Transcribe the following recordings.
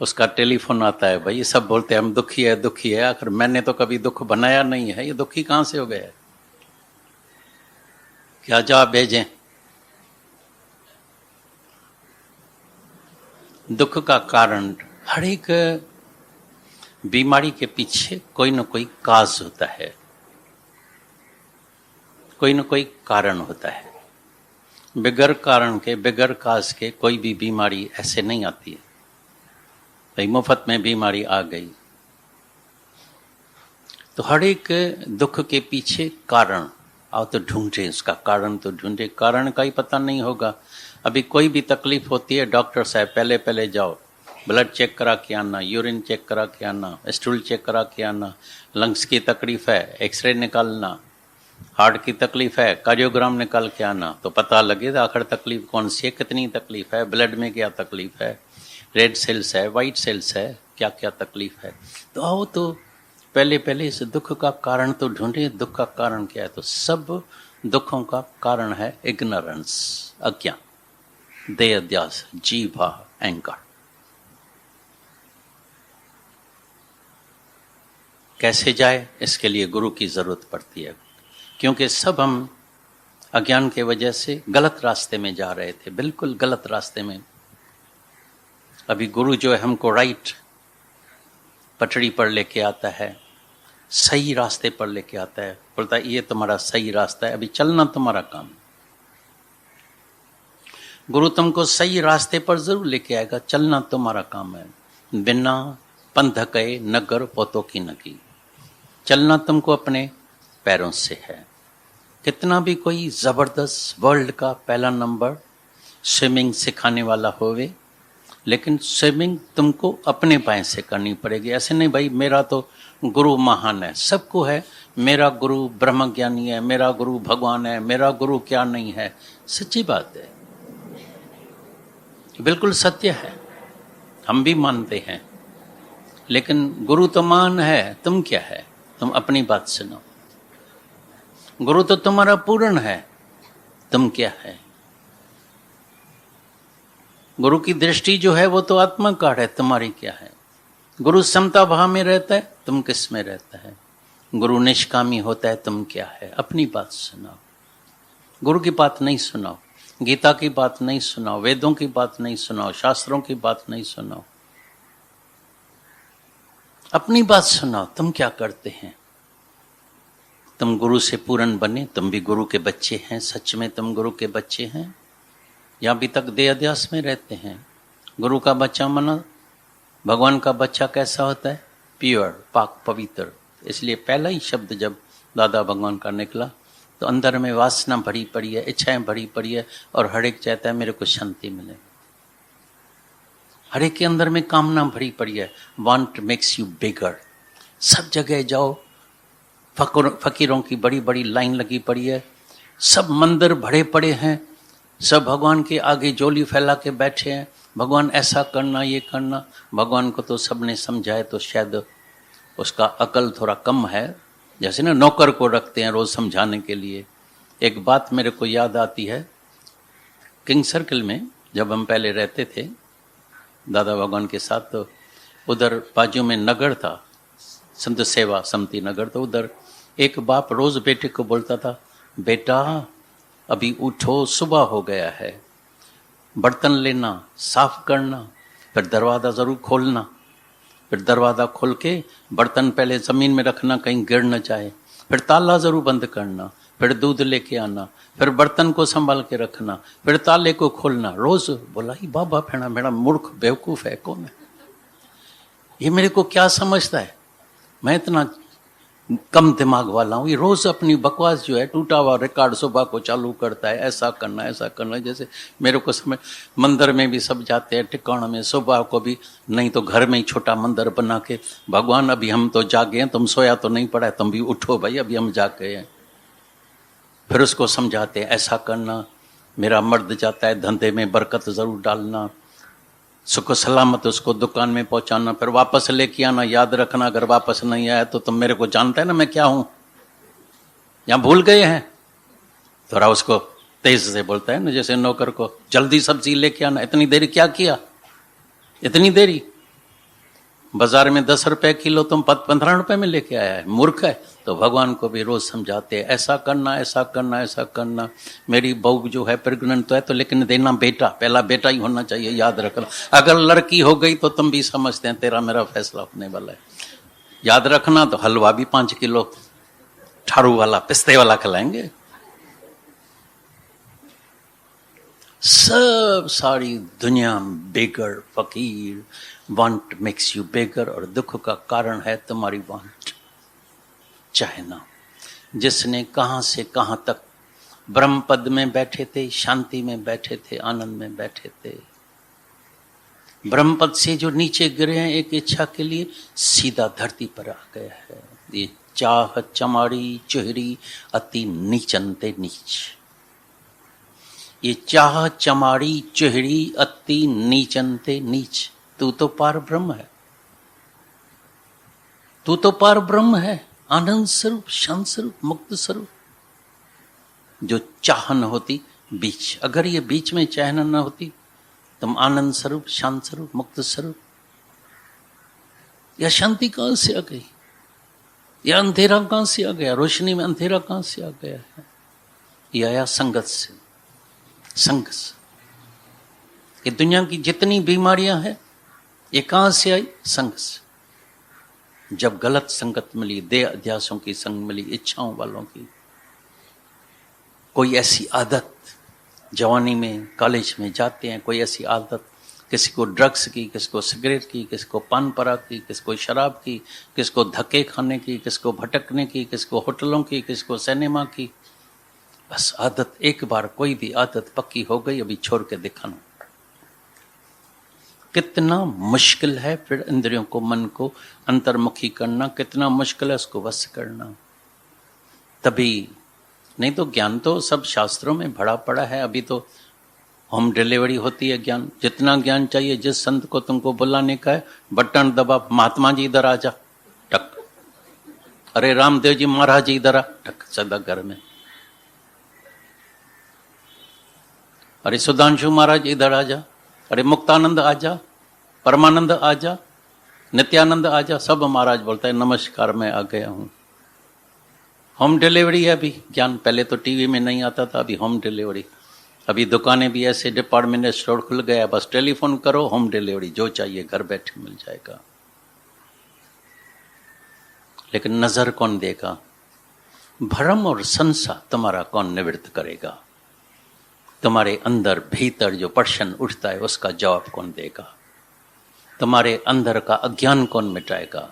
उसका टेलीफोन आता है, भाई सब बोलते हैं हम दुखी है दुखी है, आखिर मैंने तो कभी दुख बनाया नहीं है, ये दुखी कहां से हो गया है? क्या जवाब भेजें? दुख का कारण, हर एक बीमारी के पीछे कोई ना कोई काज होता है, कोई ना कोई कारण होता है। बगैर कारण के, बगैर काज के कोई भी बीमारी ऐसे नहीं आती है भाई मुफ्त में बीमारी आ गई। तो हर एक दुख के पीछे कारण, आओ तो ढूंढे उसका कारण, तो ढूंढे, कारण का ही पता नहीं होगा। अभी कोई भी तकलीफ होती है, डॉक्टर साहब पहले पहले जाओ, ब्लड चेक करा के आना, यूरिन चेक करा के आना, स्टूल चेक करा के आना, लंग्स की तकलीफ है एक्सरे निकालना, हार्ट की तकलीफ है कार्डियोग्राम निकाल के आना, तो पता लगेगा आखिर तकलीफ कौन सी है, कितनी तकलीफ है, ब्लड में क्या तकलीफ है, रेड सेल्स है, वाइट सेल्स है, क्या क्या तकलीफ है। तो आओ तो पहले पहले इस दुख का कारण तो ढूंढे, दुख का कारण क्या है? तो सब दुखों का कारण है इग्नोरेंस, अज्ञान, देह अध्यास, जीवा, अहंकार। कैसे जाए? इसके लिए गुरु की जरूरत पड़ती है, क्योंकि सब हम अज्ञान के वजह से गलत रास्ते में जा रहे थे, बिल्कुल गलत रास्ते में। अभी गुरु जो है हमको राइट पटड़ी पर लेके आता है, सही रास्ते पर लेके आता है, बोलता है ये तुम्हारा सही रास्ता है, अभी चलना तुम्हारा काम। गुरु तुमको सही रास्ते पर जरूर लेके आएगा, चलना तुम्हारा काम है। बिना पंथ कहे नगर पोतों की नगी, चलना तुमको अपने पैरों से है। कितना भी कोई जबरदस्त वर्ल्ड का पहला नंबर स्विमिंग सिखाने वाला होवे, लेकिन स्विमिंग तुमको अपने पाए से करनी पड़ेगी। ऐसे नहीं भाई मेरा तो गुरु महान है, सबको है मेरा गुरु ब्रह्मज्ञानी है, मेरा गुरु भगवान है, मेरा गुरु क्या नहीं है। सच्ची बात है, बिल्कुल सत्य है, हम भी मानते हैं, लेकिन गुरु तो महान है, तुम क्या है? तुम अपनी बात सुनो। गुरु तो तुम्हारा पूर्ण है, तुम क्या है? गुरु की दृष्टि जो है वो तो आत्मा का है, तुम्हारी क्या है? गुरु समता भाव में रहता है, तुम किस में रहता है? गुरु निष्कामी होता है, तुम क्या है? अपनी बात सुनाओ, गुरु की बात नहीं सुनाओ, गीता की बात नहीं सुनाओ, वेदों की बात नहीं सुनाओ, शास्त्रों की बात नहीं सुनाओ, अपनी बात सुनाओ। तुम क्या करते हैं? तुम गुरु से पूर्ण बने, तुम भी गुरु के बच्चे हैं, सच में तुम गुरु के बच्चे हैं, या अभी तक देह अध्यास में रहते हैं? गुरु का बच्चा माना, भगवान का बच्चा कैसा होता है? प्योर, पाक, पवित्र। इसलिए पहला ही शब्द जब दादा भगवान का निकला तो अंदर में वासना भरी पड़ी है, इच्छाएं भरी पड़ी है, और हर एक चाहता है मेरे को शांति मिले। हर एक के अंदर में कामना भरी पड़ी है, वांट मेक्स यू बिगर। सब जगह जाओ, फकीरों की बड़ी बड़ी लाइन लगी पड़ी है, सब मंदिर भरे पड़े हैं, सब भगवान के आगे जोली फैला के बैठे हैं, भगवान ऐसा करना ये करना। भगवान को तो सबने समझाए, तो शायद उसका अकल थोड़ा कम है, जैसे ना नौकर को रखते हैं रोज समझाने के लिए। एक बात मेरे को याद आती है, किंग सर्कल में जब हम पहले रहते थे दादा भगवान के साथ, तो उधर बाजू में नगर था, संत सेवा समिति नगर, तो उधर एक बाप रोज बेटे को बोलता था, बेटा अभी उठो, सुबह हो गया है, बर्तन लेना, साफ करना, फिर दरवाज़ा ज़रूर खोलना, फिर दरवाज़ा खोल के बर्तन पहले ज़मीन में रखना कहीं गिर न जाए, फिर ताला ज़रूर बंद करना, फिर दूध लेके आना, फिर बर्तन को संभाल के रखना, फिर ताले को खोलना। रोज़ बोला ही बाबा फेड़ा मेरा मूर्ख बेवकूफ़ है, कौन है ये? मेरे को क्या समझता है? मैं इतना कम दिमाग वाला हूँ? ये रोज अपनी बकवास जो है, टूटा हुआ रिकॉर्ड सुबह को चालू करता है, ऐसा करना ऐसा करना। जैसे मेरे को समझ, मंदिर में भी सब जाते हैं टिकाणों में, सुबह को भी, नहीं तो घर में ही छोटा मंदिर बना के, भगवान अभी हम तो जागे हैं, तुम सोया तो नहीं पड़ा है, तुम भी उठो भाई, अभी हम जाग गए हैं। फिर उसको समझाते हैं ऐसा करना, मेरा मर्द जाता है धंधे में, बरकत जरूर डालना, सुख सलामत उसको दुकान में पहुंचाना, फिर वापस लेके आना, याद रखना अगर वापस नहीं आया तो तुम मेरे को जानता है ना मैं क्या हूं, या भूल गए हैं? थोड़ा उसको तेज से बोलता है ना, जैसे नौकर को, जल्दी सब्जी लेके आना, इतनी देरी क्या किया, इतनी देरी? बाजार में 10 रुपए किलो तुम 15 रुपए में लेके आया है, मूर्ख है। तो भगवान को भी रोज समझाते हैं ऐसा करना, ऐसा करना, ऐसा करना। मेरी बहू जो है प्रेग्नेंट तो है, तो लेकिन देना बेटा, पहला बेटा ही होना चाहिए, याद रखना। अगर लड़की हो गई तो तुम भी समझते हैं तेरा मेरा फैसला होने वाला है, याद रखना। तो हलवा भी 5 किलो ठारू वाला, पिस्ते वाला खिलाएंगे। सब सारी दुनिया बेगर, फकीर, वांट मेक्स यू बेगर, और दुख का कारण है तुम्हारी वांट, चाहना। जिसने कहां से कहां तक ब्रह्म पद में बैठे थे, शांति में बैठे थे, आनंद में बैठे थे, ब्रह्म पद से जो नीचे गिरे हैं एक इच्छा के लिए, सीधा धरती पर आ गया है। ये चाह चमाड़ी चुहरी अति नीचनते नीच। ये चाह चमाड़ी चुहरी अति नीचनते नीच। तू तो पार ब्रह्म है, तू तो पार ब्रह्म है, आनंद स्वरूप, शांत स्वरूप, मुक्त स्वरूप। जो चाह न होती बीच, अगर ये बीच में चाहना न होती, तुम आनंद स्वरूप, शांत स्वरूप, मुक्त स्वरूप। यह शांति कहां से आ गई? यह अंधेरा कहां से आ गया? रोशनी में अंधेरा कहां से आ गया है? यह आया संगत से, संग से। ये दुनिया की जितनी बीमारियां हैं ये कहां से आई? संग से। जब गलत संगत मिली, देह अध्यासों की संग मिली, इच्छाओं वालों की, कोई ऐसी आदत, जवानी में कॉलेज में जाते हैं, कोई ऐसी आदत, किसी को ड्रग्स की, किसी को सिगरेट की, किसी को पान पराग की, किसी को शराब की, किसी को धक्के खाने की, किसी को भटकने की, किसी को होटलों की, किसी को सिनेमा की। बस आदत, एक बार कोई भी आदत पक्की हो गई, अभी छोड़ के दिखाना। कितना मुश्किल है फिर इंद्रियों को, मन को अंतर्मुखी करना, कितना मुश्किल है उसको वश करना। तभी, नहीं तो ज्ञान तो सब शास्त्रों में भरा पड़ा है। अभी तो होम डिलीवरी होती है ज्ञान। जितना ज्ञान चाहिए, जिस संत को तुमको बुलाने का है, बटन दबा, महात्मा जी इधर आ जा, टक। अरे रामदेव जी महाराज जी इधर आ, टक, सदा घर में। अरे सुधांशु महाराज इधर आ जा, अरे मुक्तानंद आ जा, परमानंद आ जा, नित्यानंद आ जा। सब महाराज बोलता है नमस्कार मैं आ गया हूं। होम डिलीवरी है अभी ज्ञान। पहले तो टीवी में नहीं आता था, अभी होम डिलीवरी। अभी दुकानें भी ऐसे डिपार्टमेंटल स्टोर खुल गया, बस टेलीफोन करो, होम डिलीवरी, जो चाहिए घर बैठे मिल जाएगा। लेकिन नजर कौन देगा? भ्रम और संशय तुम्हारा कौन निवृत्त करेगा? तुम्हारे अंदर भीतर जो प्रश्न उठता है उसका जवाब कौन देगा? तुम्हारे अंदर का अज्ञान कौन मिटाएगा?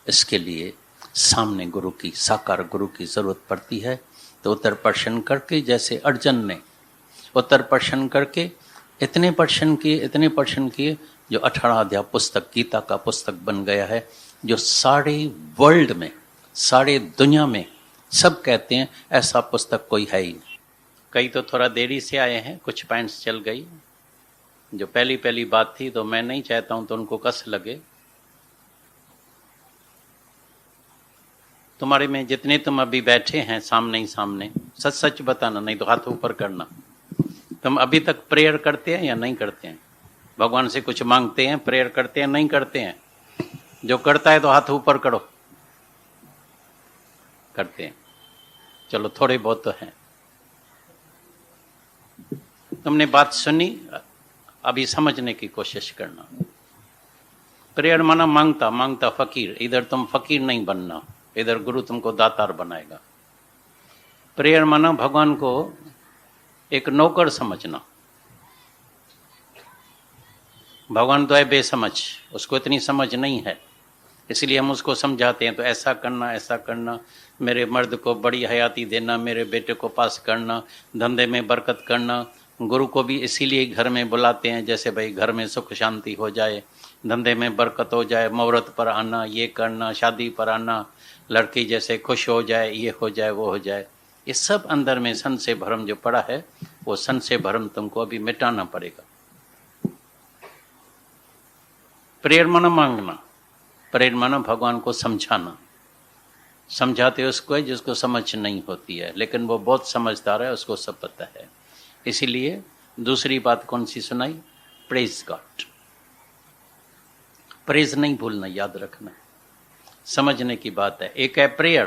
इसके लिए सामने गुरु की, साकार गुरु की जरूरत पड़ती है। तो उत्तर प्रश्न करके, जैसे अर्जुन ने उत्तर प्रश्न करके इतने प्रश्न किए जो 18 अध्याय पुस्तक, गीता का पुस्तक बन गया है, जो सारे वर्ल्ड में, सारे दुनिया में सब कहते हैं ऐसा पुस्तक कोई है ही नहीं। कई तो थोड़ा देरी से आए हैं, कुछ पॉइंट्स चल गई। जो पहली बात थी, तो मैं नहीं चाहता हूं तो उनको कस लगे। तुम्हारे में जितने तुम अभी बैठे हैं सामने ही सामने, सच सच बताना, नहीं तो हाथ ऊपर करना। तुम अभी तक प्रेयर करते हैं या नहीं करते हैं? भगवान से कुछ मांगते हैं, प्रेयर करते हैं, नहीं करते हैं? जो करता है तो हाथ ऊपर करो। करते हैं, चलो थोड़े बहुत तो हैं। तुमने बात सुनी, अभी समझने की कोशिश करना। प्रेयर माना मांगता मांगता फकीर। इधर तुम फकीर नहीं बनना, इधर गुरु तुमको दातार बनाएगा। प्रेयर माना भगवान को एक नौकर समझना। भगवान तो है बेसमझ, उसको इतनी समझ नहीं है, इसलिए हम उसको समझाते हैं। तो ऐसा करना, ऐसा करना, मेरे मर्द को बड़ी हयाती देना, मेरे बेटे को पास करना, धंधे में बरकत करना। गुरु को भी इसीलिए घर में बुलाते हैं, जैसे भाई घर में सुख शांति हो जाए, धंधे में बरकत हो जाए, मुहूर्त पर आना, ये करना, शादी पर आना, लड़की जैसे खुश हो जाए, ये हो जाए, वो हो जाए। ये सब अंदर में संशय भ्रम जो पड़ा है, वो संशय भ्रम तुमको अभी मिटाना पड़ेगा। प्रेयर माना मांगना, प्रेयर माना भगवान को समझाना। समझाते उसको है जिसको समझ नहीं होती है, लेकिन वो बहुत समझदार है, उसको सब पता है। इसीलिए दूसरी बात कौन सी सुनाई? Praise God. प्रेज नहीं भूलना, याद रखना, समझने की बात है। एक है प्रेयर,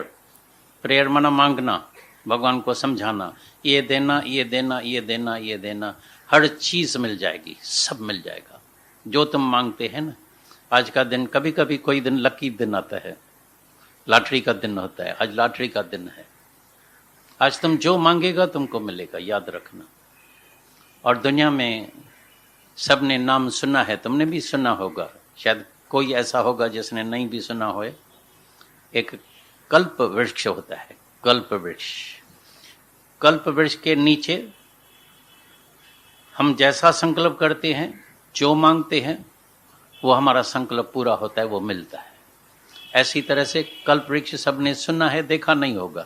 प्रेयर माना मांगना, भगवान को समझाना, ये देना ये देना ये देना ये देना, हर चीज मिल जाएगी, सब मिल जाएगा जो तुम मांगते हैं ना। आज का दिन, कभी कभी कोई दिन लकी दिन आता है, लॉटरी का दिन होता है, आज लॉटरी का दिन है। आज तुम जो मांगेगा तुमको मिलेगा, याद रखना। और दुनिया में सबने नाम सुना है, तुमने भी सुना होगा, शायद कोई ऐसा होगा जिसने नहीं भी सुना होए। एक कल्प वृक्ष होता है, कल्प वृक्ष। कल्प वृक्ष के नीचे हम जैसा संकल्प करते हैं, जो मांगते हैं, वो हमारा संकल्प पूरा होता है, वो मिलता है। ऐसी तरह से कल्प वृक्ष सबने सुना है, देखा नहीं होगा,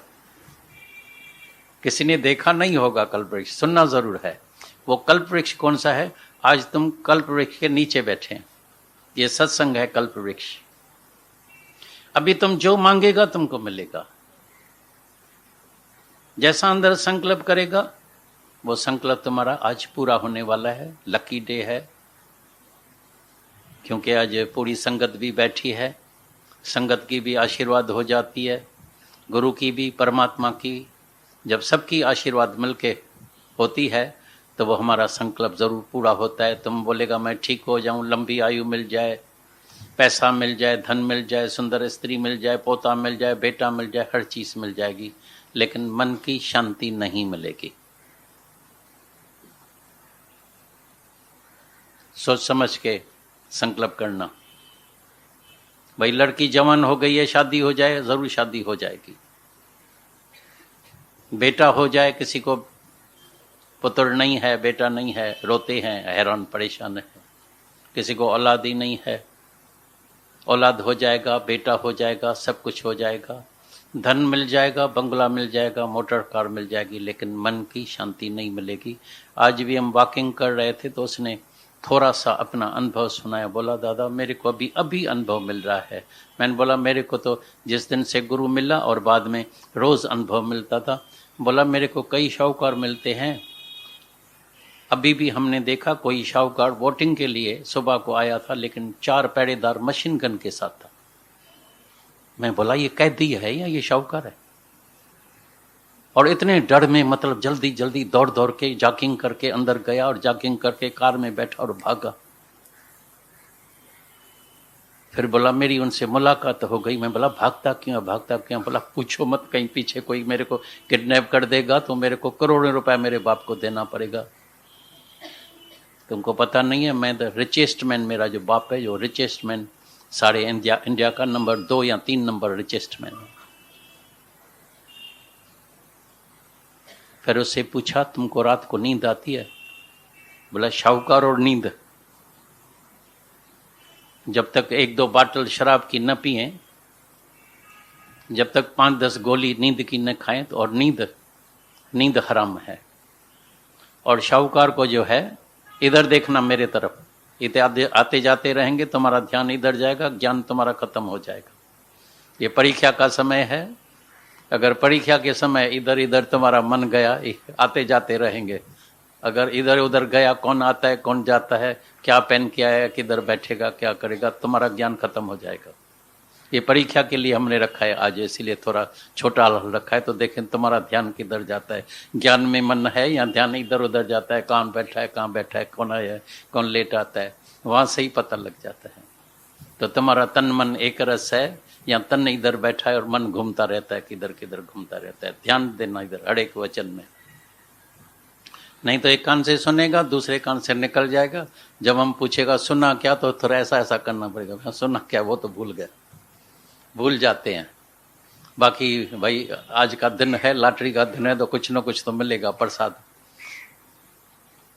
किसी ने देखा नहीं होगा कल्प वृक्ष, सुनना जरूर है। वो कल्प वृक्ष कौन सा है? आज तुम कल्प वृक्ष के नीचे बैठे हैं, ये सत्संग है कल्प वृक्ष। अभी तुम जो मांगेगा तुमको मिलेगा, जैसा अंदर संकल्प करेगा वो संकल्प तुम्हारा आज पूरा होने वाला है। लकी डे है, क्योंकि आज पूरी संगत भी बैठी है, संगत की भी आशीर्वाद हो जाती है, गुरु की भी, परमात्मा की। जब सबकी आशीर्वाद मिलके होती है तो वो हमारा संकल्प जरूर पूरा होता है। तुम बोलेगा मैं ठीक हो जाऊं, लंबी आयु मिल जाए, पैसा मिल जाए, धन मिल जाए, सुंदर स्त्री मिल जाए, पोता मिल जाए, बेटा मिल जाए, हर चीज मिल जाएगी, लेकिन मन की शांति नहीं मिलेगी। सोच समझ के संकल्प करना। भाई लड़की जवान हो गई है, शादी हो जाए, जरूर शादी हो जाएगी। बेटा हो जाए, किसी को पुत्र नहीं है, बेटा नहीं है, रोते हैं, हैरान परेशान है। किसी को औलाद ही नहीं है, औलाद हो जाएगा, बेटा हो जाएगा, सब कुछ हो जाएगा, धन मिल जाएगा, बंगला मिल जाएगा, मोटर कार मिल जाएगी, लेकिन मन की शांति नहीं मिलेगी। आज भी हम वॉकिंग कर रहे थे तो उसने थोड़ा सा अपना अनुभव सुनाया। बोला दादा मेरे को अभी अनुभव मिल रहा है। मैंने बोला मेरे को तो जिस दिन से गुरु मिला और बाद में रोज अनुभव मिलता था। बोला मेरे को कई शाहूकार मिलते हैं, अभी भी हमने देखा कोई शाहूकार वोटिंग के लिए सुबह को आया था, लेकिन 4 पहरेदार मशीन गन के साथ था। मैं बोला ये कैदी है या ये शाहूकार है? और इतने डर में, मतलब जल्दी जल्दी दौड़ दौड़ के जॉगिंग करके अंदर गया और जॉगिंग करके कार में बैठा और भागा। फिर बोला मेरी उनसे मुलाकात हो गई। मैं बोला भागता क्यों, भागता क्यों? बोला पूछो मत, कहीं पीछे कोई मेरे को किडनैप कर देगा तो मेरे को करोड़ों रुपए मेरे बाप को देना पड़ेगा। तुमको पता नहीं है, मैं द रिचेस्ट मैन, मेरा जो बाप है जो रिचेस्ट मैन, सारे इंडिया का नंबर 2 या 3 नंबर रिचेस्ट मैन है। फिर उससे पूछा तुमको रात को नींद आती है? बोला शाहूकार और नींद, जब तक 1-2 बाटल शराब की न पिए, जब तक 5-10 गोली नींद की न खाएं, तो और नींद हराम है। और शाहूकार को जो है, इधर देखना मेरे तरफ, इतने आते जाते रहेंगे, तुम्हारा ध्यान इधर जाएगा, ज्ञान तुम्हारा खत्म हो जाएगा। ये परीक्षा का समय है, अगर परीक्षा के समय इधर इधर तुम्हारा मन गया, आते जाते रहेंगे। अगर इधर उधर गया, कौन आता है कौन जाता है, क्या पहन के आया, किधर बैठेगा, क्या करेगा, तुम्हारा ज्ञान खत्म हो जाएगा। ये परीक्षा के लिए हमने रखा है आज, इसीलिए थोड़ा छोटा रखा है, तो देखें तुम्हारा ध्यान किधर जाता है। ज्ञान में मन है या ध्यान इधर उधर जाता है, कौन बैठा है, कहाँ बैठा है, कौन आया है, कौन लेट आता है, वहाँ से ही पता लग जाता है। तो तुम्हारा तन मन एक रस है या तन इधर बैठा है और मन घूमता रहता है, किधर किधर घूमता रहता है। ध्यान देना इधर हर एक वचन में, नहीं तो एक कान से सुनेगा, दूसरे कान से निकल जाएगा। जब हम पूछेगा सुना क्या, तो थोड़ा ऐसा ऐसा करना पड़ेगा, सुना क्या, वो तो भूल जाते हैं। बाकी भाई आज का दिन है, लॉटरी का दिन है, तो कुछ ना कुछ तो मिलेगा, प्रसाद।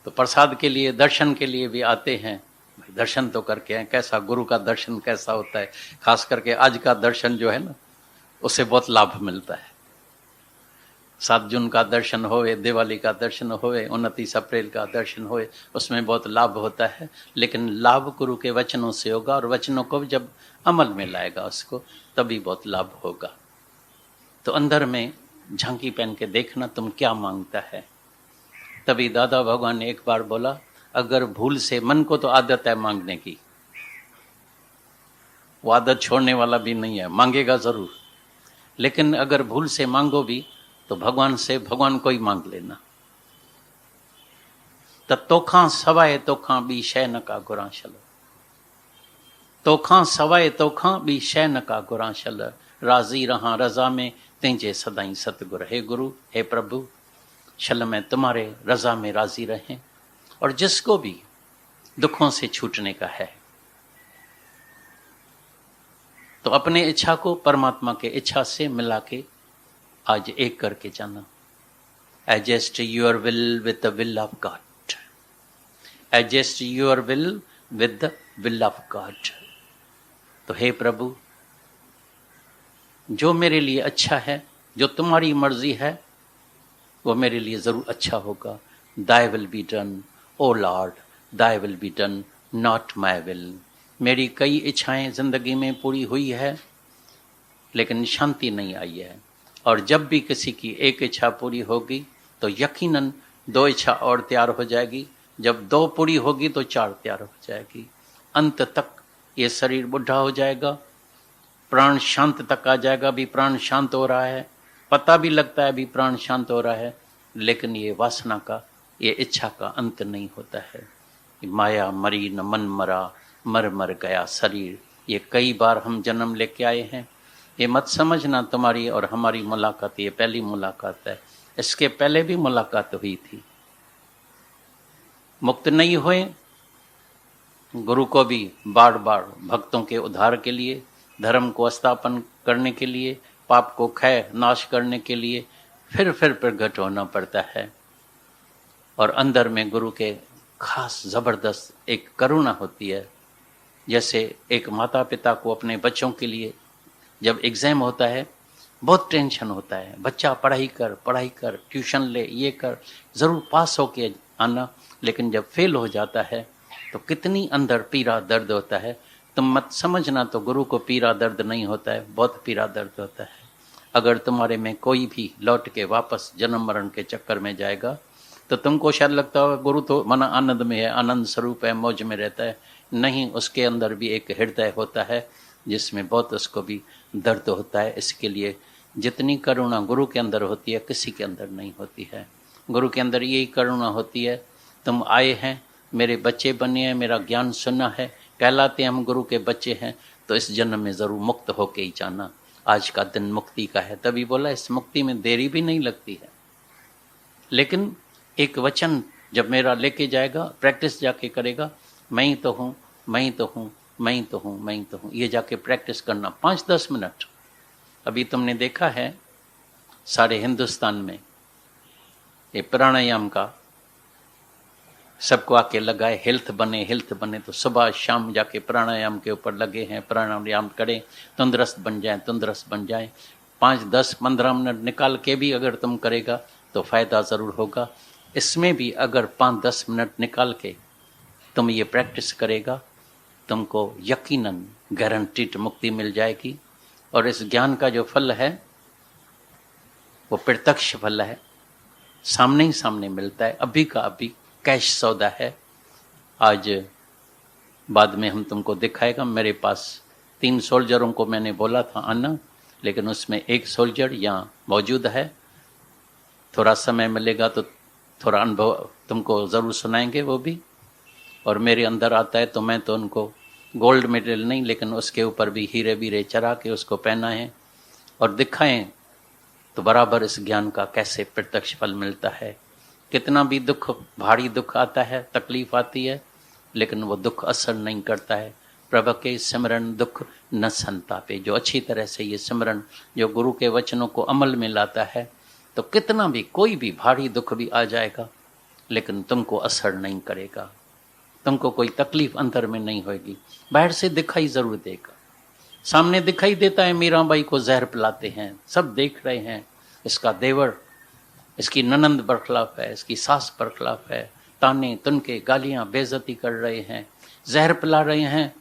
तो प्रसाद के लिए, दर्शन के लिए भी आते हैं, भाई दर्शन तो करके हैं। कैसा गुरु का दर्शन कैसा होता है, खास करके आज का दर्शन जो है ना, उससे बहुत लाभ मिलता है। 7 जून का दर्शन होए, दिवाली का दर्शन होए, 29 अप्रैल का दर्शन होए, उसमें बहुत लाभ होता है। लेकिन लाभ गुरु के वचनों से होगा, और वचनों को जब अमल में लाएगा उसको, तभी बहुत लाभ होगा। तो अंदर में झांकी पहन के देखना तुम क्या मांगता है। तभी दादा भगवान ने एक बार बोला, अगर भूल से, मन को तो आदत है मांगने की, वो आदत छोड़ने वाला भी नहीं है, मांगेगा जरूर, लेकिन अगर भूल से मांगो भी तो भगवान से भगवान को ही मांग लेना। त तोखां सवाए तोखां ॿी शइ न का घुरां छल, तोखां सवाए तोखां ॿी शइ न का घुरां छल, राज़ी रहां रजा में तेंजे सदाई सतगुर। हे गुरु, हे प्रभु, छल में तुम्हारे रजा में राजी रहें। और जिसको भी दुखों से छूटने का है तो अपने इच्छा को परमात्मा के इच्छा से मिला के आज एक करके जाना। Adjust your will with the will of God, adjust your will with the will of God. तो हे प्रभु, जो मेरे लिए अच्छा है, जो तुम्हारी मर्जी है, वो मेरे लिए जरूर अच्छा होगा। Thy will be done O lord, thy will be done, not my will. मेरी कई इच्छाएं जिंदगी में पूरी हुई है लेकिन शांति नहीं आई है, और जब भी किसी की एक इच्छा पूरी होगी तो यकीनन दो इच्छा और तैयार हो जाएगी, जब दो पूरी होगी तो चार तैयार हो जाएगी। अंत तक ये शरीर बुढ़ा हो जाएगा, प्राण शांत तक आ जाएगा। भी प्राण शांत हो रहा है, पता भी लगता है भी प्राण शांत हो रहा है, लेकिन ये वासना का, ये इच्छा का अंत नहीं होता है। माया मरी न मन मरा, मर मर गया शरीर। ये कई बार हम जन्म लेके आए हैं। ये मत समझना तुम्हारी और हमारी मुलाकात ये पहली मुलाकात है, इसके पहले भी मुलाकात हुई थी। मुक्त नहीं हुए, गुरु को भी बार बार भक्तों के उद्धार के लिए, धर्म को स्थापन करने के लिए, पाप को क्षय नाश करने के लिए फिर प्रकट होना पड़ता है। और अंदर में गुरु के खास जबरदस्त एक करुणा होती है। जैसे एक माता पिता को अपने बच्चों के लिए जब एग्जाम होता है बहुत टेंशन होता है, बच्चा पढ़ाई कर, ट्यूशन ले, ये कर, जरूर पास होके आना, लेकिन जब फेल हो जाता है तो कितनी अंदर पीड़ा दर्द होता है। तुम मत समझना तो गुरु को पीड़ा दर्द नहीं होता है, बहुत पीड़ा दर्द होता है। अगर तुम्हारे में कोई भी लौट के वापस जन्म मरण के चक्कर में जाएगा तो तुमको शायद लगता होगा गुरु तो मना आनंद में है, आनंद स्वरूप है, मौज में रहता है। नहीं, उसके अंदर भी एक हृदय होता है जिसमें बहुत उसको भी दर्द होता है। इसके लिए जितनी करुणा गुरु के अंदर होती है किसी के अंदर नहीं होती है। गुरु के अंदर यही करुणा होती है, तुम आए हैं, मेरे बच्चे बने हैं, मेरा ज्ञान सुना है, कहलाते हम गुरु के बच्चे हैं, तो इस जन्म में ज़रूर मुक्त होके ही जाना। आज का दिन मुक्ति का है, तभी बोला इस मुक्ति में देरी भी नहीं लगती है। लेकिन एक वचन जब मेरा लेके जाएगा, प्रैक्टिस जाके करेगा, मैं ही तो हूँ, मैं ही तो हूँ, मैं ही तो हूँ, मैं ही तो हूँ, ये जाके प्रैक्टिस करना 5-10 मिनट। अभी तुमने देखा है सारे हिंदुस्तान में ये प्राणायाम का सबको आके लगाए, हेल्थ बने, तो सुबह शाम जाके प्राणायाम के ऊपर लगे हैं, प्राणायाम करें, तंदुरुस्त बन जाएं। 5-10-15 मिनट निकाल के भी अगर तुम करेगा तो फायदा ज़रूर होगा। इसमें भी अगर 5-10 मिनट निकाल के तुम ये प्रैक्टिस करेगा, तुमको यकीनन गारंटीड मुक्ति मिल जाएगी। और इस ज्ञान का जो फल है वो प्रत्यक्ष फल है, सामने ही सामने मिलता है, अभी का अभी कैश सौदा है। आज बाद में हम तुमको दिखाएगा। मेरे पास 3 सोल्जरों को मैंने बोला था आना, लेकिन उसमें एक सोल्जर यहाँ मौजूद है। थोड़ा समय मिलेगा तो थोड़ा अनुभव तुमको ज़रूर सुनाएंगे वो भी। और मेरे अंदर आता है तो मैं तो उनको गोल्ड मेडल नहीं, लेकिन उसके ऊपर भी हीरे बीरे चढ़ा के उसको पहना है और दिखाएं तो बराबर इस ज्ञान का कैसे प्रत्यक्ष फल मिलता है। कितना भी दुख, भारी दुख आता है, तकलीफ आती है, लेकिन वो दुख असर नहीं करता है। प्रभु के सिमरन दुख न संतापे। जो अच्छी तरह से ये सिमरन, जो गुरु के वचनों को अमल में लाता है, तो कितना भी, कोई भी भारी दुख भी आ जाएगा लेकिन तुमको असर नहीं करेगा, तुमको कोई तकलीफ अंदर में नहीं होगी। बाहर से दिखाई जरूर देगा, सामने दिखाई देता है मीराबाई को जहर पिलाते हैं, सब देख रहे हैं, इसका देवर, इसकी ननंद बरखलाफ है, इसकी सास बरखलाफ है, ताने तुनके गालियां बेइज्जती कर रहे हैं, जहर पिला रहे हैं,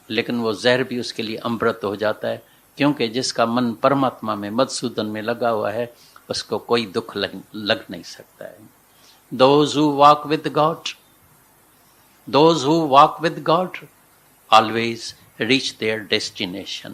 लेकिन वो जहर भी उसके लिए अमृत हो जाता है, क्योंकि जिसका मन परमात्मा में, मधुसूदन में लगा हुआ है, उसको कोई दुख लग नहीं सकता है। Those who walk with God always reach their destination.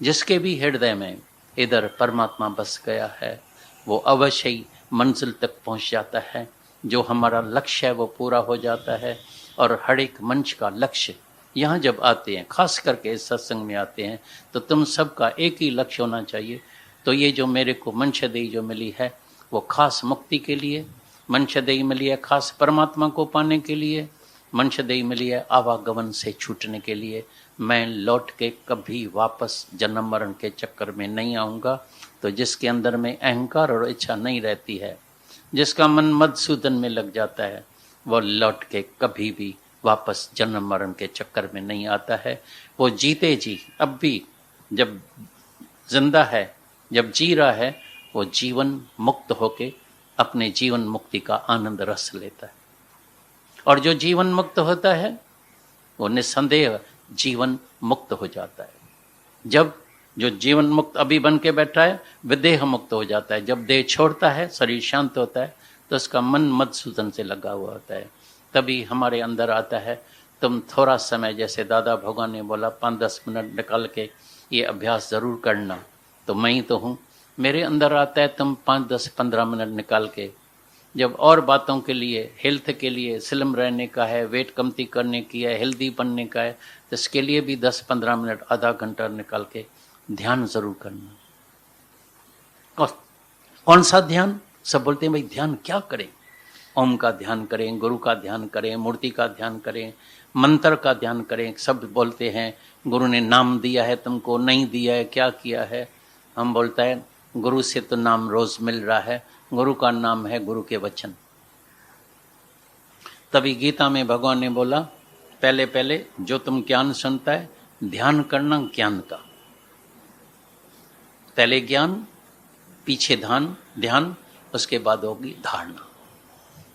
जिसके भी हृदय में इधर परमात्मा बस गया है वो अवश्य ही मंजिल तक पहुंच जाता है। जो हमारा लक्ष्य है वो पूरा हो जाता है। और हर एक मंच का लक्ष्य, यहाँ जब आते हैं, खास करके इस सत्संग में आते हैं, तो तुम सबका एक ही लक्ष्य होना चाहिए। तो ये जो मेरे को मंशदेही जो मिली है वो खास मुक्ति के लिए, मंशदेही मिली है खास परमात्मा को पाने के लिए, मंशदेही मिली है आवागमन से छूटने के लिए। मैं लौट के कभी वापस जन्म मरण के चक्कर में नहीं आऊँगा। तो जिसके अंदर में अहंकार और इच्छा नहीं रहती है, जिसका मन मधुसूदन में लग जाता है, वो लौट के कभी भी वापस जन्म मरण के चक्कर में नहीं आता है। वो जीते जी अब भी जब जिंदा है, जब जी रहा है, वो जीवन मुक्त होके अपने जीवन मुक्ति का आनंद रस लेता है। और जो जीवन मुक्त होता है वो निस्संदेह जीवन मुक्त हो जाता है। जब जो जीवन मुक्त अभी बन के बैठा है विदेह मुक्त हो जाता है। जब देह छोड़ता है, शरीर शांत होता है, तो उसका मन मधुसूदन से लगा हुआ होता है। तभी हमारे अंदर आता है, तुम थोड़ा समय, जैसे दादा भगवान ने बोला 5-10 मिनट निकाल के ये अभ्यास ज़रूर करना, तो मैं ही तो हूँ। मेरे अंदर आता है, तुम 5-10-15 मिनट निकाल के जब और बातों के लिए, हेल्थ के लिए, स्लिम रहने का है, वेट कमती करने की है, हेल्दी बनने का है, तो इसके लिए भी 10-15 मिनट, आधा घंटा निकाल के ध्यान जरूर करना। और कौन सा ध्यान? सब बोलते हैं भाई ध्यान क्या करें? ओम का ध्यान करें, गुरु का ध्यान करें, मूर्ति का ध्यान करें, मंत्र का ध्यान करें। सब बोलते हैं गुरु ने नाम दिया है तुमको, नहीं दिया है, क्या किया है। हम बोलता है गुरु से तो नाम रोज मिल रहा है, गुरु का नाम है गुरु के वचन। तभी गीता में भगवान ने बोला, पहले पहले जो तुम ज्ञान सुनता है, ध्यान करना ज्ञान का। पहले ज्ञान, पीछे ध्यान, उसके बाद होगी धारणा।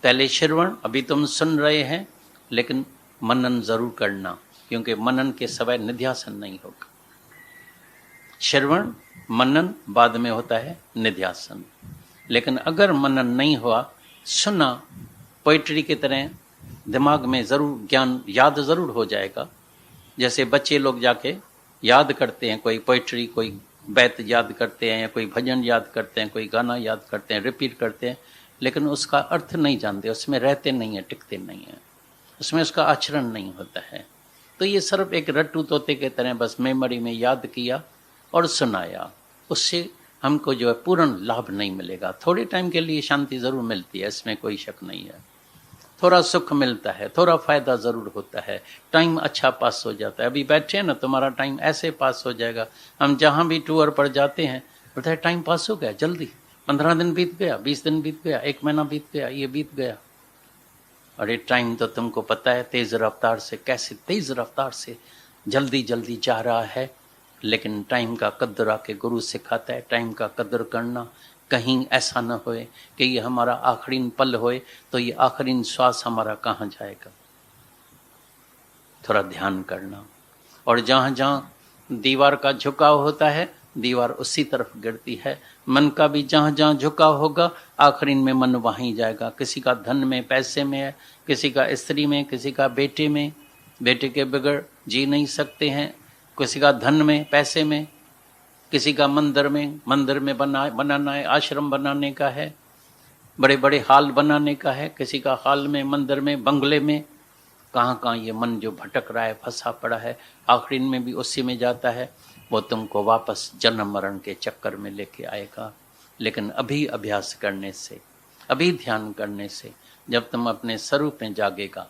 पहले श्रवण, अभी तुम सुन रहे हैं, लेकिन मनन जरूर करना, क्योंकि मनन के सिवाय निध्यासन नहीं होगा। श्रवण मनन बाद में होता है निध्यासन। लेकिन अगर मनन नहीं हुआ, सुना, पोइट्री की तरह दिमाग में जरूर ज्ञान याद जरूर हो जाएगा। जैसे बच्चे लोग जाके याद करते हैं, कोई पोइट्री, कोई बैत याद करते हैं, या कोई भजन याद करते हैं, कोई गाना याद करते हैं, रिपीट करते हैं, लेकिन उसका अर्थ नहीं जानते, उसमें रहते नहीं हैं, टिकते नहीं हैं, उसमें उसका आचरण नहीं होता है। तो ये सिर्फ एक रट्टू तोते के तरह बस मेमोरी में याद किया और सुनाया, उससे हमको जो है पूर्ण लाभ नहीं मिलेगा। थोड़े टाइम के लिए शांति जरूर मिलती है, इसमें कोई शक नहीं है, थोड़ा सुख मिलता है, थोड़ा फायदा जरूर होता है, टाइम अच्छा पास हो जाता है। अभी बैठे हैं ना, तुम्हारा टाइम ऐसे पास हो जाएगा। हम जहाँ भी टूर पर जाते हैं, बोलते हैं टाइम पास हो गया जल्दी, 15 दिन बीत गया, 20 दिन बीत गया, 1 महीना बीत गया, ये बीत गया। और ये टाइम तो तुमको पता है तेज रफ्तार से, कैसे तेज रफ्तार से जल्दी जल्दी जा रहा है। लेकिन टाइम का कद्र आके गुरु सिखाता है, टाइम का कद्र करना। कहीं ऐसा न होए कि ये हमारा आखिरी पल होए, तो ये आखिरी श्वास हमारा कहाँ जाएगा। थोड़ा ध्यान करना। और जहाँ जहाँ दीवार का झुकाव होता है, दीवार उसी तरफ गिरती है। मन का भी जहाँ जहाँ झुकाव होगा, आखिरी में मन वहीं जाएगा। किसी का धन में, पैसे में है, किसी का स्त्री में, किसी का बेटे में, बेटे के बगैर जी नहीं सकते हैं, किसी का धन में, पैसे में, किसी का मंदिर में बनाना है, आश्रम बनाने का है, बड़े बड़े हाल बनाने का है, किसी का हाल में, मंदिर में, बंगले में। कहाँ कहाँ ये मन जो भटक रहा है, फंसा पड़ा है, आखिरी में भी उसी में जाता है। वो तुमको वापस जन्म मरण के चक्कर में लेके आएगा। लेकिन अभी अभ्यास करने से, अभी ध्यान करने से, जब तुम अपने स्वरूप में जागेगा,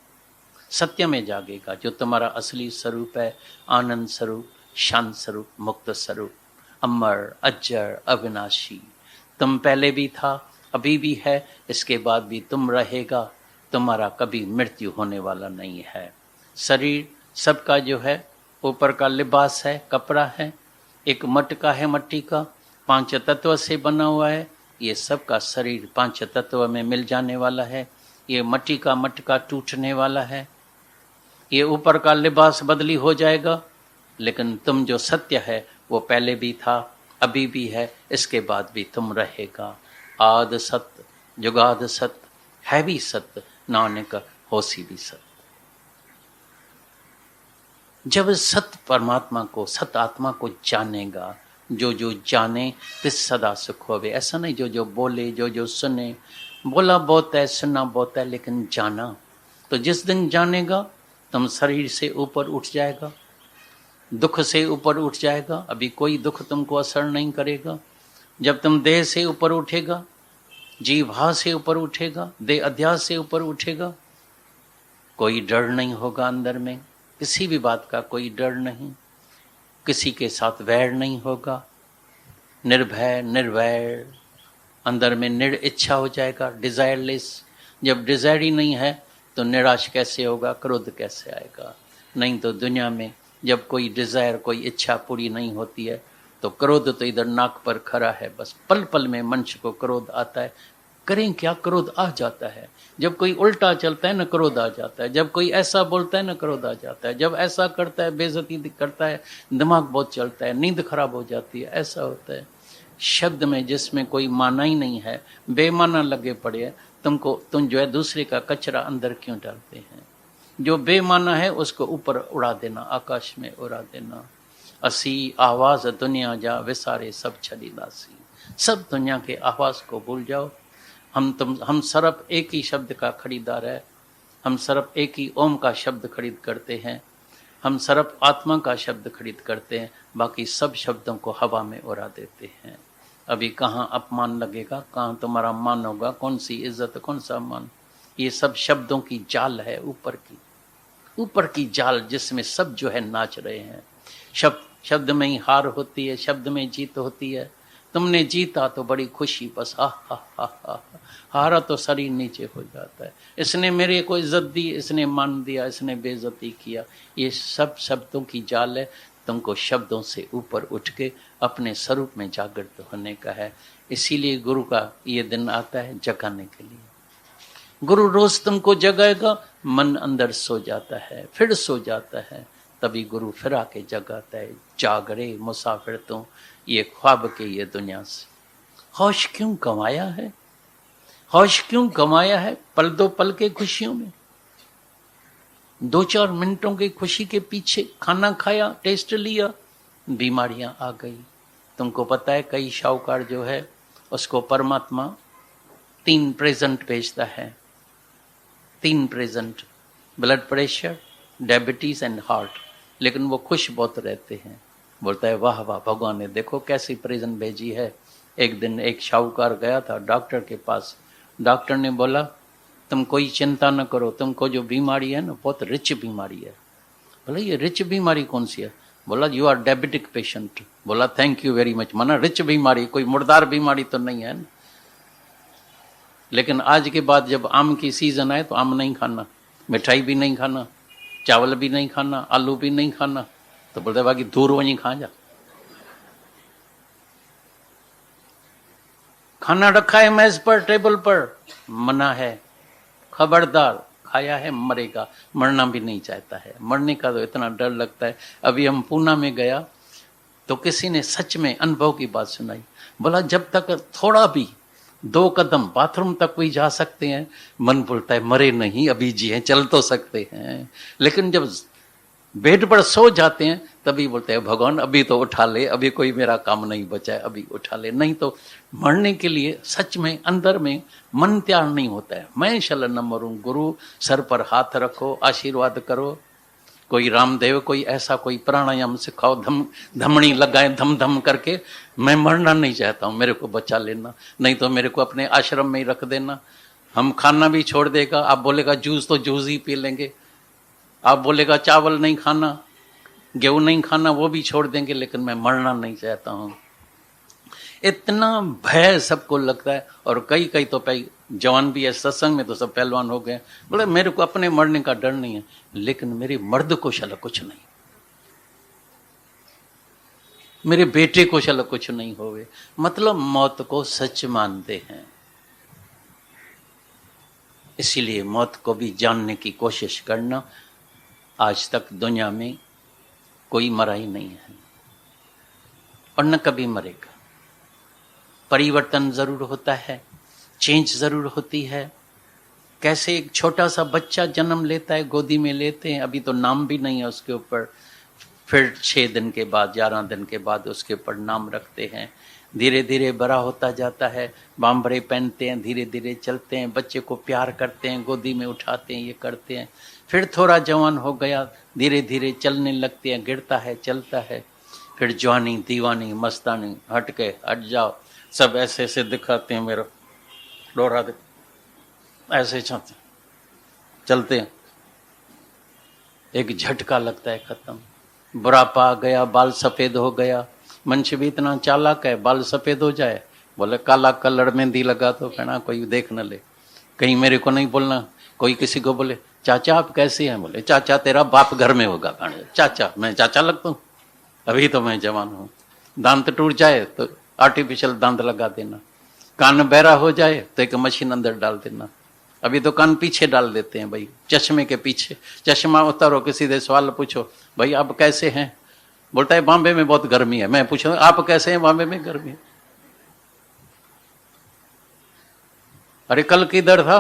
सत्य में जागेगा, जो तुम्हारा असली स्वरूप है, आनंद स्वरूप, शांत स्वरूप, मुक्त स्वरूप, अमर, अजर, अविनाशी। तुम पहले भी था, अभी भी है, इसके बाद भी तुम रहेगा। तुम्हारा कभी मृत्यु होने वाला नहीं है। शरीर सबका जो है ऊपर का लिबास है, कपड़ा है, एक मटका है मट्टी का, 5 तत्व से बना हुआ है। ये सबका शरीर 5 तत्व में मिल जाने वाला है। ये मट्टी का मटका टूटने वाला है। ये ऊपर का लिबास बदली हो जाएगा, लेकिन तुम जो सत्य है वो पहले भी था, अभी भी है, इसके बाद भी तुम रहेगा। आद सत्य, जुगाद सत्य, है भी सत्य, नानक होसी भी सत्य। जब सत परमात्मा को, सत आत्मा को जानेगा, जो जो जाने तिस सदा सुख होवे। ऐसा नहीं जो जो बोले, जो जो सुने, बोला बहुत है, सुना बहुत है, लेकिन जाना तो जिस दिन जानेगा तुम शरीर से ऊपर उठ जाएगा, दुख से ऊपर उठ जाएगा। अभी कोई दुख तुमको असर नहीं करेगा। जब तुम देह से ऊपर उठेगा, जीवा से ऊपर उठेगा, देह अध्यास से ऊपर उठेगा, कोई डर नहीं होगा अंदर में, किसी भी बात का कोई डर नहीं, किसी के साथ वैर नहीं होगा, निर्भय निर्वैर, अंदर में इच्छा हो जाएगा, डिजायरलेस। जब डिजायर ही नहीं है तो निराश कैसे होगा, क्रोध कैसे आएगा? नहीं तो दुनिया में जब कोई डिजायर, कोई इच्छा पूरी नहीं होती है तो क्रोध तो इधर नाक पर खड़ा है। बस पल पल में मनुष्य को क्रोध आता है। करें क्या, क्रोध आ जाता है। जब कोई उल्टा चलता है ना, क्रोध आ जाता है। जब कोई ऐसा बोलता है ना, क्रोध आ जाता है। जब ऐसा करता है, बेइज्जती करता है, दिमाग बहुत चलता है, नींद खराब हो जाती है। ऐसा होता है शब्द में, जिसमें कोई माना ही नहीं है, बेमाना लगे पड़े है। तुम जो है दूसरे का कचरा अंदर क्यों डालते हैं? जो बेमाना है उसको ऊपर उड़ा देना, आकाश में उड़ा देना। असी आवाज दुनिया जा विसारे सब छली दासी। सब दुनिया के आवाज को भूल जाओ। हम सिर्फ एक ही शब्द का खरीदार है। हम सिर्फ एक ही ओम का शब्द खरीद करते हैं। हम सिर्फ आत्मा का शब्द खरीद करते हैं, बाकी सब शब्दों को हवा में उड़ा देते हैं। अभी कहाँ अपमान लगेगा, कहाँ तुम्हारा मान होगा, कौन सी इज्जत, कौन सा मान? ये सब शब्दों की जाल है, ऊपर की जाल, जिसमें सब जो है नाच रहे हैं। शब्द में ही हार होती है, शब्द में जीत होती है। तुमने जीता तो बड़ी खुशी, बस हा हा हा हा। हारा तो शरीर नीचे हो जाता है। इसने मेरे को इज्जत दी, इसने मान दिया, इसने बेइज्जती किया। ये सब शब्दों की जाल है। तुमको शब्दों से ऊपर उठ के अपने स्वरूप में जागृत होने का है। इसीलिए गुरु का ये दिन आता है जगाने के लिए। गुरु रोज तुमको जगाएगा, मन अंदर सो जाता है, फिर सो जाता है, तभी गुरु फिर आके जगाता है। जाग रे मुसाफिर तू ये ख्वाब के ये दुनिया से। होश क्यों गंवाया है? होश क्यों गंवाया है? पल दो पल के खुशियों में, 2-4 मिनटों की खुशी के पीछे खाना खाया, टेस्ट लिया, बीमारियां आ गई। तुमको पता है कई शाहूकार जो है उसको परमात्मा 3 प्रेजेंट भेजता है। 3 present, blood pressure, diabetes and heart, लेकिन वो खुश बहुत रहते हैं। बोलता है वाह वाह, भगवान ने देखो कैसी प्रेजेंट भेजी है। एक दिन एक शाहूकार गया था डॉक्टर के पास। डॉक्टर ने बोला तुम कोई चिंता न करो, तुमको जो बीमारी है ना बहुत रिच बीमारी है। बोला ये रिच बीमारी कौन सी है? बोला यू आर डायबिटिक पेशेंट। बोला थैंक यू वेरी मच, माना रिच बीमारी, कोई मुर्दार बीमारी तो नहीं है ना। लेकिन आज के बाद जब आम की सीजन आए तो आम नहीं खाना, मिठाई भी नहीं खाना, चावल भी नहीं खाना, आलू भी नहीं खाना। तो बोलते बाकी दूर वहीं खा जा। खाना रखा है मेज पर, टेबल पर, मना है, खबरदार, खाया है मरेगा। मरना भी नहीं चाहता है, मरने का तो इतना डर लगता है। अभी हम पूना में गया तो किसी ने सच में अनुभव की बात सुनाई। बोला जब तक थोड़ा भी 2 कदम बाथरूम तक भी जा सकते हैं, मन बोलता है मरे नहीं, अभी जी हैं, चल तो सकते हैं। लेकिन जब बेड पर सो जाते हैं तभी बोलते हैं भगवान अभी तो उठा ले, अभी कोई मेरा काम नहीं बचा है, अभी उठा ले। नहीं तो मरने के लिए सच में अंदर में मन तैयार नहीं होता है। मैं इंशाल्लाह न मरूं। गुरु सर पर हाथ रखो, आशीर्वाद करो। कोई रामदेव, कोई ऐसा कोई प्राणायाम सिखाओ, धमनी लगाए धम धम करके। मैं मरना नहीं चाहता हूँ, मेरे को बचा लेना, नहीं तो मेरे को अपने आश्रम में ही रख देना। हम खाना भी छोड़ देगा, आप बोलेगा जूस तो जूस ही पी लेंगे, आप बोलेगा चावल नहीं खाना, गेहूं नहीं खाना, वो भी छोड़ देंगे, लेकिन मैं मरना नहीं चाहता हूँ। इतना भय सबको लगता है। और कई तो जवान भी है सत्संग में तो सब पहलवान हो गए। बोले मेरे को अपने मरने का डर नहीं है, लेकिन मेरे मर्द को शाला कुछ नहीं, मेरे बेटे को शाला कुछ नहीं होवे। मतलब मौत को सच मानते हैं। इसीलिए मौत को भी जानने की कोशिश करना। आज तक दुनिया में कोई मरा ही नहीं है और न कभी मरेगा। परिवर्तन जरूर होता है, चेंज जरूर होती है। कैसे एक छोटा सा बच्चा जन्म लेता है, गोदी में लेते हैं, अभी तो नाम भी नहीं है उसके ऊपर, फिर 6 दिन के बाद 11 दिन के बाद उसके ऊपर नाम रखते हैं। धीरे धीरे बड़ा होता जाता है, बाम्बरे पहनते हैं, धीरे धीरे चलते हैं, बच्चे को प्यार करते हैं, गोदी में उठाते हैं, ये करते हैं। फिर थोड़ा जवान हो गया, धीरे धीरे चलने लगते हैं, गिरता है, चलता है। फिर जवानी, दीवानी, मस्तानी, हट के हट जाओ, सब ऐसे ऐसे दिखाते हैं, मेरा डोरा ऐसे चलते हैं। एक झटका लगता है, खत्म। बुढ़ापा आ गया, बाल सफेद हो गया। मनुष्य भी इतना चालाक है, बाल सफेद हो जाए, बोले काला कलर मेहंदी लगा तो कहना कोई देख न ले। कहीं मेरे को नहीं बोलना, कोई किसी को बोले चाचा आप कैसे हैं, बोले चाचा तेरा बाप घर में होगा। चाचा, मैं चाचा लगता हूँ, अभी तो मैं जवान हूँ। दांत टूट जाए तो आर्टिफिशियल दांत लगा देना, कान बहरा हो जाए तो एक मशीन अंदर डाल देना। अभी तो कान पीछे डाल देते हैं भाई, चश्मे के पीछे। चश्मा उतारो, किसी से सवाल पूछो, भाई आप कैसे हैं, बोलता है बॉम्बे में बहुत गर्मी है। मैं पूछूं आप कैसे हैं, बॉम्बे में गर्मी है। अरे कल किधर था,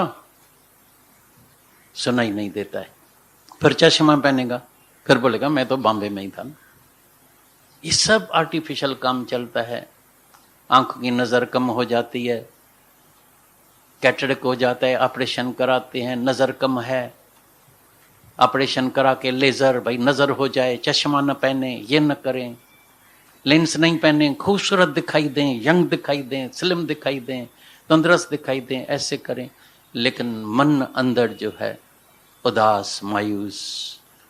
सुनाई नहीं देता है। फिर चश्मा पहनेगा, फिर बोलेगा मैं तो बॉम्बे में ही था। ये सब आर्टिफिशियल काम चलता है। आंख की नजर कम हो जाती है, कैटरेक्ट हो जाता है, ऑपरेशन कराते हैं, नजर कम है, ऑपरेशन करा के लेजर, भाई नजर हो जाए, चश्मा न पहने, ये न करें, लेंस नहीं पहने, खूबसूरत दिखाई दें, यंग दिखाई दें, स्लिम दिखाई दें, तंदुरुस्त दिखाई दें, ऐसे करें। लेकिन मन अंदर जो है उदास, मायूस,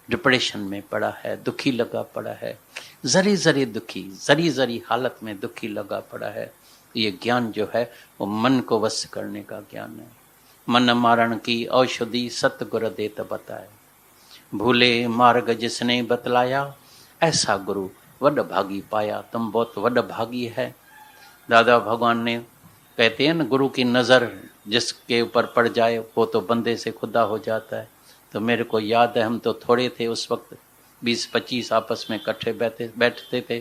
डिप्रेशन में पड़ा है, दुखी लगा पड़ा है, जरी जरी दुखी, जरी जरी हालत में दुखी लगा पड़ा है। ये ज्ञान जो है वो मन को वश करने का ज्ञान है। मन मारण की औषधि सतगुरु देत बताए, भूले मार्ग जिसने बतलाया, ऐसा गुरु वड भागी पाया। तुम बहुत वड भागी है। दादा भगवान ने कहते हैं ना, गुरु की नज़र जिसके ऊपर पड़ जाए वो तो बंदे से खुदा हो जाता है। तो मेरे को याद है, हम तो थोड़े थे उस वक्त, 20-25 आपस में इकट्ठे बैठते थे,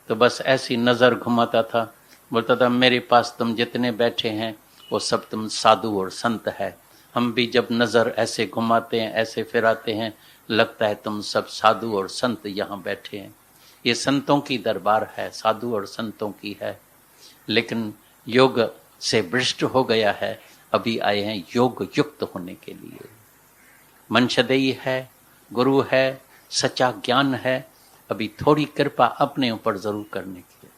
तो बस ऐसी नज़र घुमाता था, बोलता था मेरे पास तुम जितने बैठे हैं वो सब तुम साधु और संत है। हम भी जब नज़र ऐसे घुमाते हैं, ऐसे फिराते हैं, लगता है तुम सब साधु और संत यहाँ बैठे हैं। ये संतों की दरबार है, साधु और संतों की है। लेकिन योग से भ्रष्ट हो गया है, अभी आए हैं योग युक्त होने के लिए। मंशदेयी है, गुरु है, सच्चा ज्ञान है, अभी थोड़ी कृपा अपने ऊपर जरूर करने की।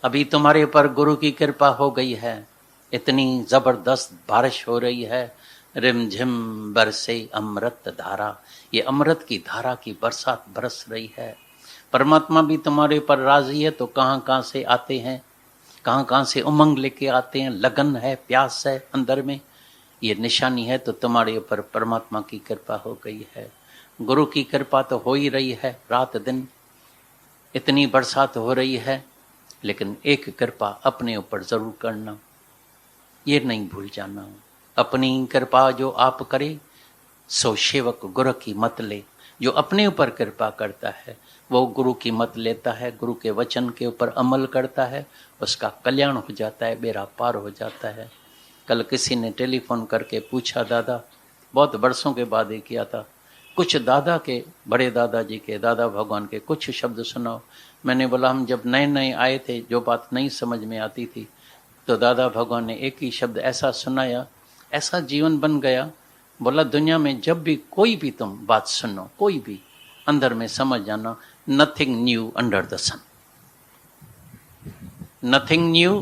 अभी तुम्हारे ऊपर गुरु की कृपा हो गई है, इतनी जबरदस्त बारिश हो रही है, रिमझिम बरसे अमृत धारा, ये अमृत की धारा की बरसात बरस रही है। परमात्मा भी तुम्हारे ऊपर राजी है, तो कहाँ कहाँ से आते हैं, कहाँ कहाँ से उमंग लेके आते हैं, लगन है, प्यास है अंदर में, ये निशानी है। तो तुम्हारे ऊपर परमात्मा की कृपा हो गई है, गुरु की कृपा तो हो ही रही है, रात दिन इतनी बरसात हो रही है। लेकिन एक कृपा अपने ऊपर जरूर करना, ये नहीं भूल जाना। अपनी कृपा जो आप करे, सो सेवक गुरु की मत ले। जो अपने ऊपर कृपा करता है वो गुरु की मत लेता है, गुरु के वचन के ऊपर अमल करता है, उसका कल्याण हो जाता है, बेड़ा पार हो जाता है। कल किसी ने टेलीफोन करके पूछा, दादा, बहुत वर्षों के बाद ये किया था, कुछ दादा के, बड़े दादाजी के, दादा भगवान के कुछ शब्द सुनाओ। मैंने बोला हम जब नए नए आए थे, जो बात नहीं समझ में आती थी, तो दादा भगवान ने एक ही शब्द ऐसा सुनाया, ऐसा जीवन बन गया। बोला दुनिया में जब भी कोई भी तुम बात सुनो, कोई भी, अंदर में समझ जाना, nothing new under the sun, nothing new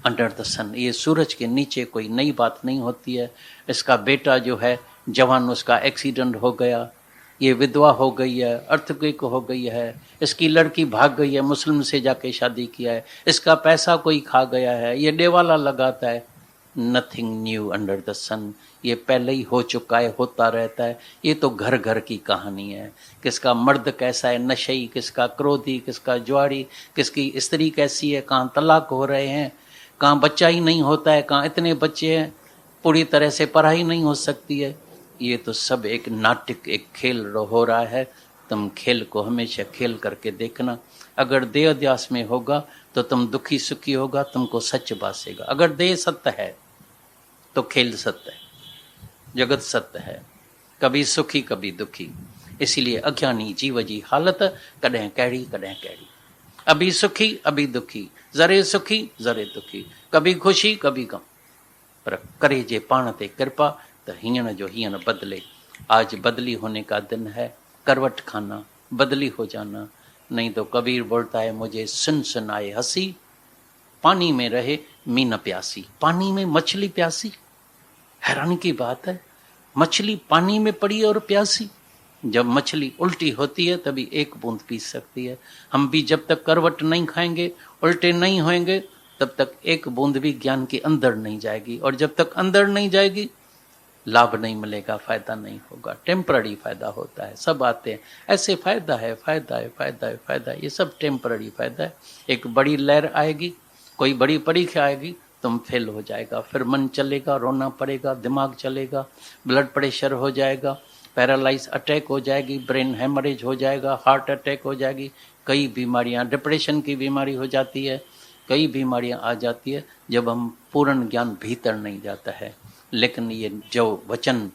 under the sun. ये सूरज के नीचे कोई नई बात नहीं होती है। इसका बेटा जो है जवान, उसका एक्सीडेंट हो गया, ये विधवा हो गई है, अर्थक्वेक हो गई है, इसकी लड़की भाग गई है, मुस्लिम से जाके शादी किया है, इसका पैसा कोई खा गया है, ये डेवाला लगाता है। Nothing new under the sun, ये पहले ही हो चुका है, होता रहता है। ये तो घर घर की कहानी है, किसका मर्द कैसा है, नशई, किसका क्रोधी, किसका ज्वारी, किसकी स्त्री कैसी है, कहाँ तलाक हो रहे हैं, कहाँ बच्चा ही नहीं होता है, कहाँ इतने बच्चे हैं, पूरी तरह से पढ़ाई नहीं हो सकती है। ये तो सब एक नाटक, एक खेल हो रहा है। तुम खेल को हमेशा खेल करके देखना। अगर देह अध्यास में होगा तो तुम दुखी सुखी होगा, तुमको सच बासेगा। अगर देह सत्य है तो खेल सत्य है, जगत सत्य है, कभी सुखी कभी दुखी। इसीलिए अज्ञानी जीव जी हालत कॾहिं कहिड़ी कॾहिं कहिड़ी, अभी सुखी अभी दुखी, ज़रे सुखी ज़रे दुखी, कभी खुशी कभी गम। पर करे जे पाण ते कृपा त हींअर जो हींअर बदले। आज बदली होने का दिन है, करवट खाना बदली हो जाना। नहीं तो कबीर बोलता है मुझे सुन सुन आए हंसी, पानी में रहे मीन प्यासी। पानी में मछली प्यासी, हैरानी की बात है, मछली पानी में पड़ी और प्यासी। जब मछली उल्टी होती है तभी एक बूंद पी सकती है। हम भी जब तक करवट नहीं खाएंगे, उल्टे नहीं होंगे, तब तक एक बूंद भी ज्ञान के अंदर नहीं जाएगी, और जब तक अंदर नहीं जाएगी लाभ नहीं मिलेगा, फायदा नहीं होगा। टेम्पररी फायदा होता है, सब आते हैं ऐसे फायदा है फायदा है फायदा है फायदा है, ये सब टेम्पररी फायदा है। एक बड़ी लहर आएगी, कोई बड़ी परीक्षा आएगी, तुम फेल हो जाएगा, फिर मन चलेगा, रोना पड़ेगा, दिमाग चलेगा, ब्लड प्रेशर हो जाएगा, पैरालाइज अटैक हो जाएगी, ब्रेन हेमरेज हो जाएगा, हार्ट अटैक हो जाएगी, कई बीमारियां, डिप्रेशन की बीमारी हो जाती है, कई बीमारियां आ जाती है जब हम पूर्ण ज्ञान भीतर नहीं जाता है। लेकिन ये जो वचन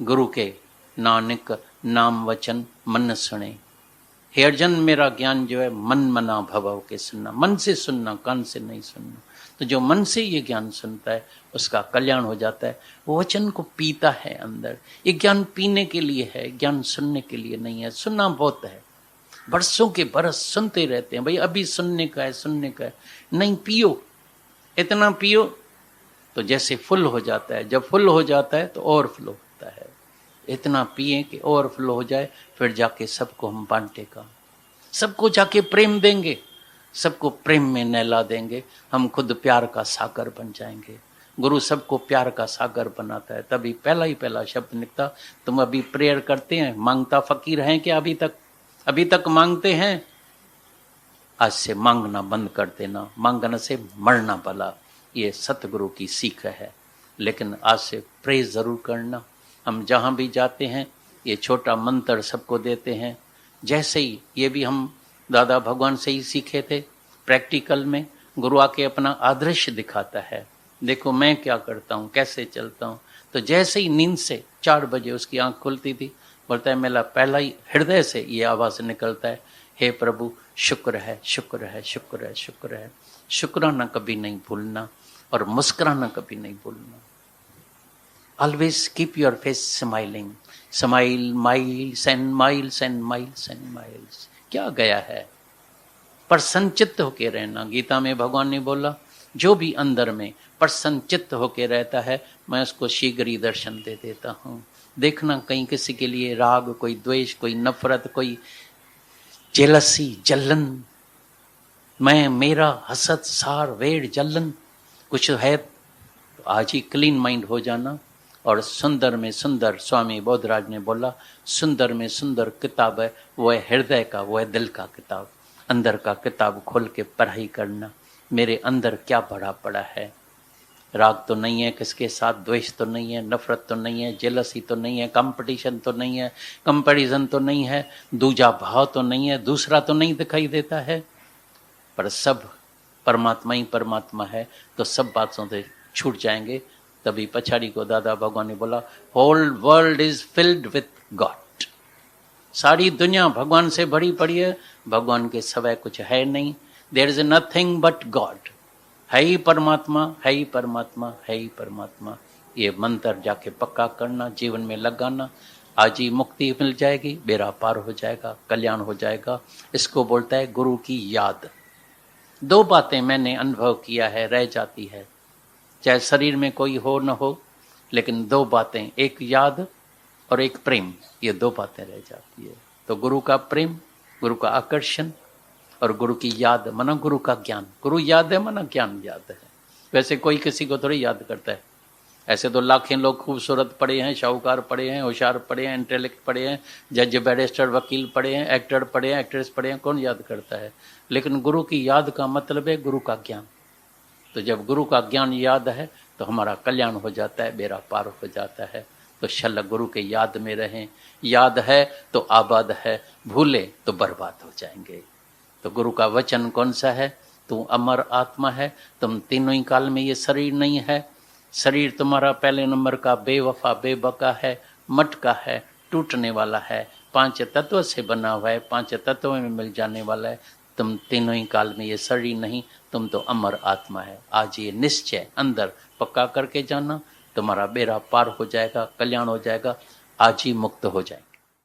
गुरु के, नानक नाम वचन मन सुने, हे अर्जन मेरा ज्ञान जो है मन मना भव के सुनना, मन से सुनना, कान से नहीं सुनना। तो जो मन से ये ज्ञान सुनता है उसका कल्याण हो जाता है, वो वचन को पीता है अंदर। ये ज्ञान पीने के लिए है, ज्ञान सुनने के लिए नहीं है। सुनना बहुत है, बरसों के बरस सुनते रहते हैं, भाई अभी सुनने का है सुनने का है, नहीं पियो, इतना पियो तो जैसे फुल हो जाता है, जब फुल हो जाता है तो ओवरफ्लो होता है। इतना पिए कि ओवरफ्लो हो जाए, फिर जाके सबको हम बांटेगा, सबको जाके प्रेम देंगे, सबको प्रेम में नहला देंगे, हम खुद प्यार का सागर बन जाएंगे। गुरु सबको प्यार का सागर बनाता है। तभी पहला शब्द निकला, तुम अभी प्रेयर करते हैं, मांगता फकीर हैं क्या? अभी तक मांगते हैं? आज से मांगना बंद कर देना, मांगने से मरना भला, ये सतगुरु की सीख है। लेकिन आज से प्रे जरूर करना। हम जहाँ भी जाते हैं ये छोटा मंत्र सबको देते हैं। जैसे ही ये भी हम दादा भगवान से ही सीखे थे, प्रैक्टिकल में गुरु आके अपना आदर्श दिखाता है, देखो मैं क्या करता हूँ, कैसे चलता हूँ। तो जैसे ही नींद से 4 बजे उसकी आंख खुलती थी, बोलता है मेरा पहला ही हृदय से ये आवाज़ निकलता है, हे प्रभु शुक्र है शुक्र है शुक्र है शुक्र है। शुक्राना कभी नहीं भूलना और मुस्कुराना कभी नहीं भूलना। Always keep your face smiling, smile miles and miles and miles and miles. क्या गया है, पर संचित्त होके रहना। गीता में भगवान ने बोला जो भी अंदर में प्रसन्नचित्त होके रहता है मैं उसको शीघ्र ही दर्शन दे देता हूँ। देखना कहीं किसी के लिए राग, कोई द्वेष, कोई नफरत, कोई जेलसी, जलन, मैं मेरा, हसद, सार, वेड़, जलन कुछ है तो आज ही क्लीन माइंड हो जाना। और सुंदर में सुंदर, स्वामी बोधराज ने बोला सुंदर में सुंदर किताब है वो है हृदय का, वो है दिल का किताब। अंदर का किताब खोल के पढ़ाई करना, मेरे अंदर क्या भरा पड़ा है। राग तो नहीं है किसके साथ, द्वेष तो नहीं है, नफरत तो नहीं है, जेलसी तो नहीं है, कंपटीशन तो नहीं है, कंपैरिजन तो नहीं है, दूजा भाव तो नहीं है, दूसरा तो नहीं दिखाई देता है, पर सब परमात्मा ही परमात्मा है। तो सब बातों से छूट जाएंगे। तभी पछाड़ी को दादा भगवान ने बोला whole world is filled with God. सारी दुनिया भगवान से भरी पड़ी है, भगवान के सिवाय कुछ है नहीं। There is nothing but God, है ही परमात्मा, है ही परमात्मा, है ही परमात्मा। ये मंत्र जाके पक्का करना, जीवन में लगाना, आज ही मुक्ति मिल जाएगी, बेड़ा पार हो जाएगा, कल्याण हो जाएगा। इसको बोलता है गुरु की याद। 2 बातें मैंने अनुभव किया है, रह जाती है, चाहे शरीर में कोई हो न हो, लेकिन 2 बातें, एक याद और एक प्रेम, ये 2 बातें रह जाती है। तो गुरु का प्रेम, गुरु का आकर्षण और गुरु की याद, माना गुरु का ज्ञान। गुरु याद है माना ज्ञान याद है। वैसे कोई किसी को थोड़ी याद करता है। ऐसे तो लाखें लोग खूबसूरत पढ़े हैं, शाहूकार पढ़े हैं, होशियार पढ़े हैं, इंटेलेक्ट पढ़े हैं, जज, बैरिस्टर, वकील पढ़े हैं, एक्टर पढ़े हैं, एक्ट्रेस पढ़े हैं, कौन याद करता है। लेकिन गुरु की याद का मतलब है गुरु का ज्ञान। तो जब गुरु का ज्ञान याद है तो हमारा कल्याण हो जाता है, बेड़ा पार हो जाता है। तो शल गुरु के याद में रहें। याद है तो आबाद है, भूले तो बर्बाद हो जाएंगे। तो गुरु का वचन कौन सा है, तू अमर आत्मा है, तुम तीनों ही काल में, ये शरीर नहीं है। शरीर तुम्हारा पहले नंबर का बेवफा बेबका है, मटका है, टूटने वाला है, पांच तत्व से बना हुआ है, पांच तत्वों में मिल जाने वाला है। तुम तीनों ही काल में ये शरीर नहीं, तुम तो अमर आत्मा है। आज ये निश्चय अंदर पक्का करके जाना, तुम्हारा बेड़ा पार हो जाएगा, कल्याण हो जाएगा, आज ही मुक्त हो जाएगा।